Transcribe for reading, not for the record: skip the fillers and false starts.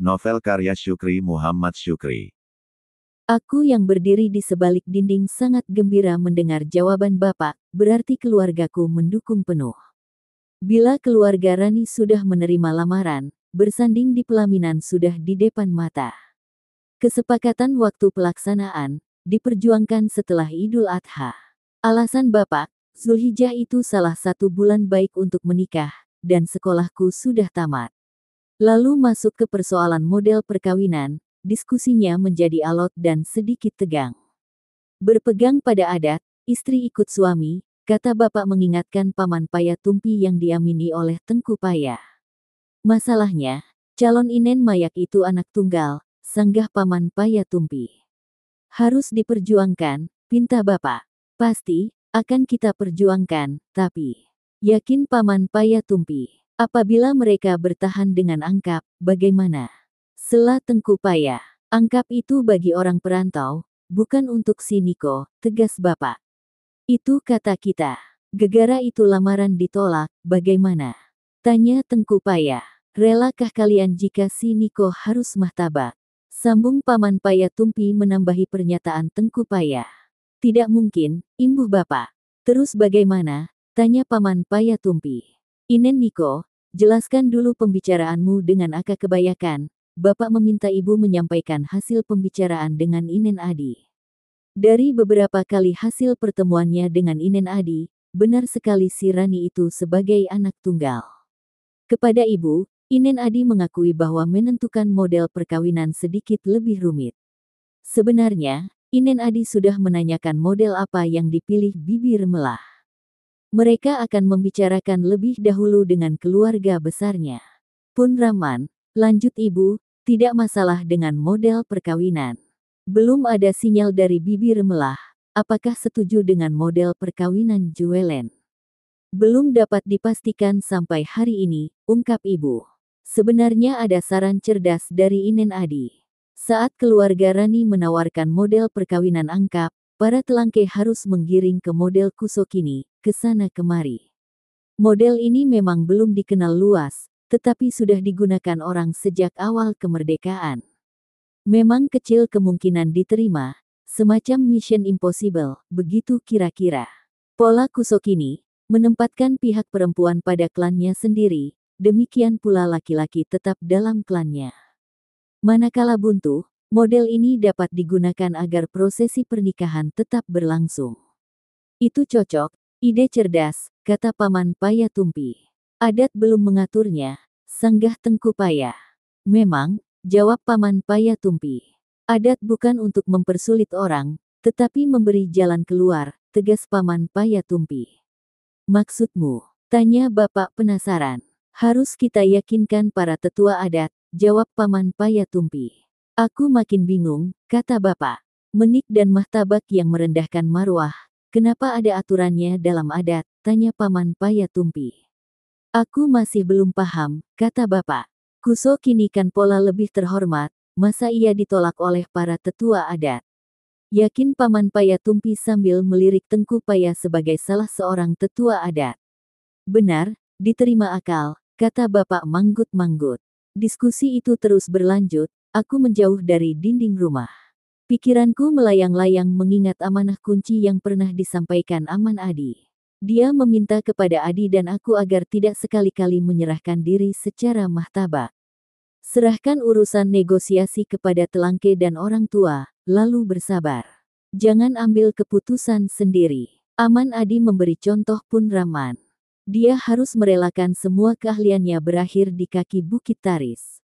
Novel karya Syukri Muhammad Syukri. Aku yang berdiri di sebalik dinding sangat gembira mendengar jawaban Bapak, berarti keluargaku mendukung penuh. Bila keluarga Rani sudah menerima lamaran, bersanding di pelaminan sudah di depan mata. Kesepakatan waktu pelaksanaan, diperjuangkan setelah Idul Adha. Alasan Bapak, Zulhijjah itu salah satu bulan baik untuk menikah, dan sekolahku sudah tamat. Lalu masuk ke persoalan model perkawinan, diskusinya menjadi alot dan sedikit tegang. Berpegang pada adat, istri ikut suami, kata Bapak mengingatkan Paman Payatumpi yang diamini oleh Tengku Paya. Masalahnya, calon Inen Mayak itu anak tunggal, sanggah Paman Payatumpi. Harus diperjuangkan, pinta Bapak. Pasti, akan kita perjuangkan, tapi yakin Paman Payatumpi, apabila mereka bertahan dengan angkap, bagaimana? Sela Tengku Paya, angkap itu bagi orang perantau, bukan untuk si Niko, tegas Bapak. Itu kata kita. Gegara itu lamaran ditolak, bagaimana? Tanya Tengku Paya. Relakah kalian jika si Niko harus mahtabak? Sambung Paman Payatumpi menambahi pernyataan Tengku Paya. Tidak mungkin, imbuh Bapak. Terus bagaimana? Tanya Paman Payatumpi. Inen Niko, jelaskan dulu pembicaraanmu dengan Aka Kebayakan. Bapak meminta Ibu menyampaikan hasil pembicaraan dengan Inen Adi. Dari beberapa kali hasil pertemuannya dengan Inen Adi, benar sekali si Rani itu sebagai anak tunggal. Kepada Ibu, Inen Adi mengakui bahwa menentukan model perkawinan sedikit lebih rumit. Sebenarnya, Inen Adi sudah menanyakan model apa yang dipilih Bibi Remelah. Mereka akan membicarakan lebih dahulu dengan keluarga besarnya. Pun Rahman, lanjut Ibu, tidak masalah dengan model perkawinan. Belum ada sinyal dari Bibi Remelah, apakah setuju dengan model perkawinan Juelen? Belum dapat dipastikan sampai hari ini, ungkap Ibu. Sebenarnya ada saran cerdas dari Inen Adi. Saat keluarga Rani menawarkan model perkawinan angkap, para telangke harus menggiring ke model Kusokini, ke sana kemari. Model ini memang belum dikenal luas, tetapi sudah digunakan orang sejak awal kemerdekaan. Memang kecil kemungkinan diterima, semacam Mission Impossible, begitu kira-kira. Pola Kusokini, menempatkan pihak perempuan pada klannya sendiri, demikian pula laki-laki tetap dalam klannya. Manakala buntu, model ini dapat digunakan agar prosesi pernikahan tetap berlangsung. Itu cocok, ide cerdas, kata Paman Payatumpi. Adat belum mengaturnya, sanggah Tengku Paya. Memang, jawab Paman Payatumpi. Adat bukan untuk mempersulit orang, tetapi memberi jalan keluar, tegas Paman Payatumpi. Maksudmu? Tanya Bapak penasaran. Harus kita yakinkan para tetua adat, jawab Paman Payatumpi. Aku makin bingung, kata Bapak. Menik dan mahtabak yang merendahkan marwah, kenapa ada aturannya dalam adat, tanya Paman Payatumpi. Aku masih belum paham, kata Bapak. Kusokini kan pola lebih terhormat, masa ia ditolak oleh para tetua adat? Yakin Paman Payatumpi sambil melirik Tengku Paya sebagai salah seorang tetua adat. Benar, diterima akal, kata Bapak manggut-manggut. Diskusi itu terus berlanjut, aku menjauh dari dinding rumah. Pikiranku melayang-layang mengingat amanah kunci yang pernah disampaikan Aman Adi. Dia meminta kepada Adi dan aku agar tidak sekali-kali menyerahkan diri secara mahtabak. Serahkan urusan negosiasi kepada telangke dan orang tua, lalu bersabar. Jangan ambil keputusan sendiri. Aman Adi memberi contoh Pun Rahman. Dia harus merelakan semua keahliannya berakhir di kaki Bukit Taris.